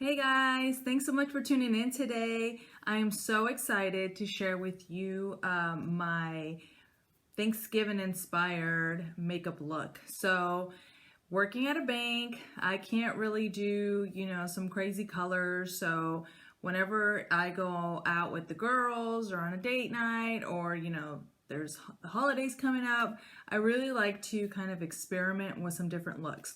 Hey guys, thanks so much for tuning in today. I am so excited to share with you my Thanksgiving inspired makeup look. So working at a bank, I can't really do, some crazy colors. So whenever I go out with the girls or on a date night or, there's holidays coming up, I really like to kind of experiment with some different looks.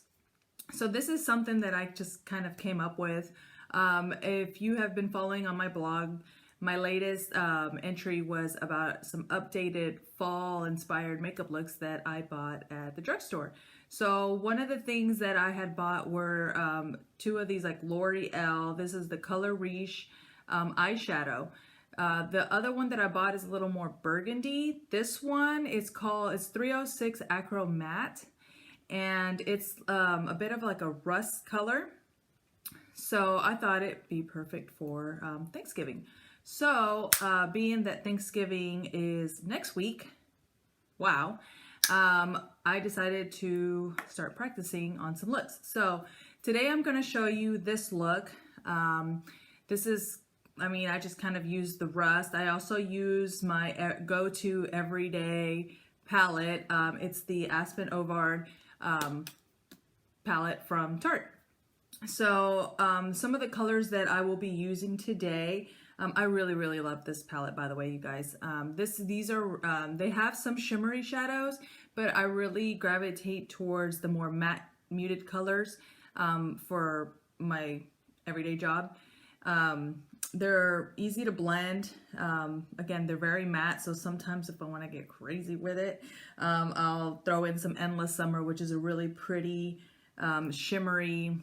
So this is something that I just kind of came up with. If you have been following on my blog, my latest entry was about some updated fall inspired makeup looks that I bought at the drugstore. So one of the things that I had bought were two of these like L'Oreal. This is the Color Riche eyeshadow. The other one that I bought is a little more burgundy. This one is it's 306 Acro Matte, and it's a bit of like a rust color. So I thought it'd be perfect for Thanksgiving. So being that Thanksgiving is next week, wow, I decided to start practicing on some looks. So today I'm going to show you this look. This is, I just kind of used the rust. I also use my go-to everyday palette. It's the Aspen Ovard palette from Tarte. So some of the colors that I will be using today, I really love this palette, by the way, you guys. These are they have some shimmery shadows, but I really gravitate towards the more matte muted colors for my everyday job. They're easy to blend. Again, they're very matte, so sometimes if I want to get crazy with it, I'll throw in some Endless Summer, which is a really pretty shimmery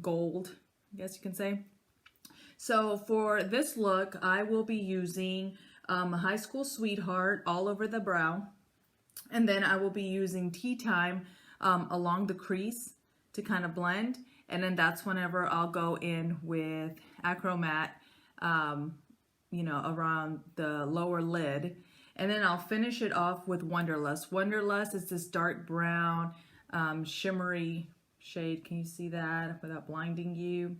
gold, I guess you can say. So for this look, I will be using High School Sweetheart all over the brow, and then I will be using Tea Time along the crease to kind of blend, and then that's whenever I'll go in with Acro Matte, around the lower lid, and then I'll finish it off with Wonderlust. Wonderlust is this dark brown, shimmery shade. Can you see that without blinding you?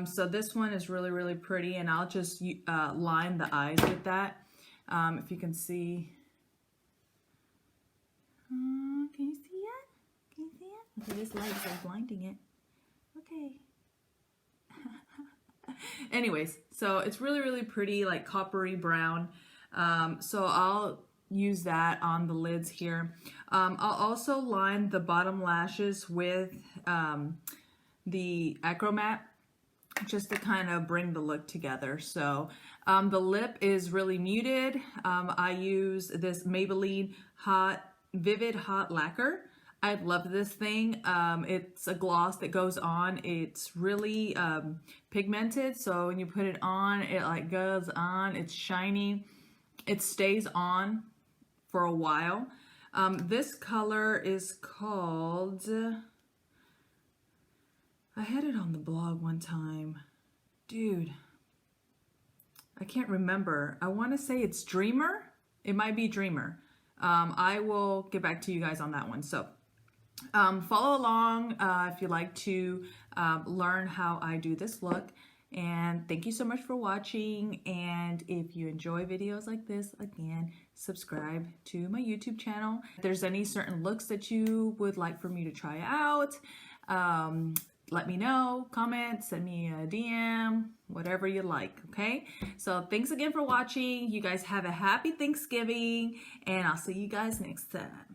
So this one is really pretty, and I'll just line the eyes with that. If you can see. Can you see it? Can you see it? Okay, this light is like blinding it. Okay. Anyways, so it's really pretty, like coppery brown. So I'll use that on the lids here. I'll also line the bottom lashes with the Acro Matte just to kind of bring the look together. So the lip is really muted. I use this Maybelline Vivid Hot Lacquer. I love this thing. It's a gloss that goes on. It's really pigmented, so when you put it on, it like goes on. It's shiny. It stays on for a while. This color is called, I had it on the blog one time. Dude, I can't remember. I want to say it's Dreamer. It might be Dreamer. I will get back to you guys on that one. So follow along if you'd like to learn how I do this look. And thank you so much for watching. And if you enjoy videos like this, again, subscribe to my YouTube channel. If there's any certain looks that you would like for me to try out, let me know, comment, send me a DM, whatever you like, okay? So thanks again for watching. You guys have a happy Thanksgiving, and I'll see you guys next time.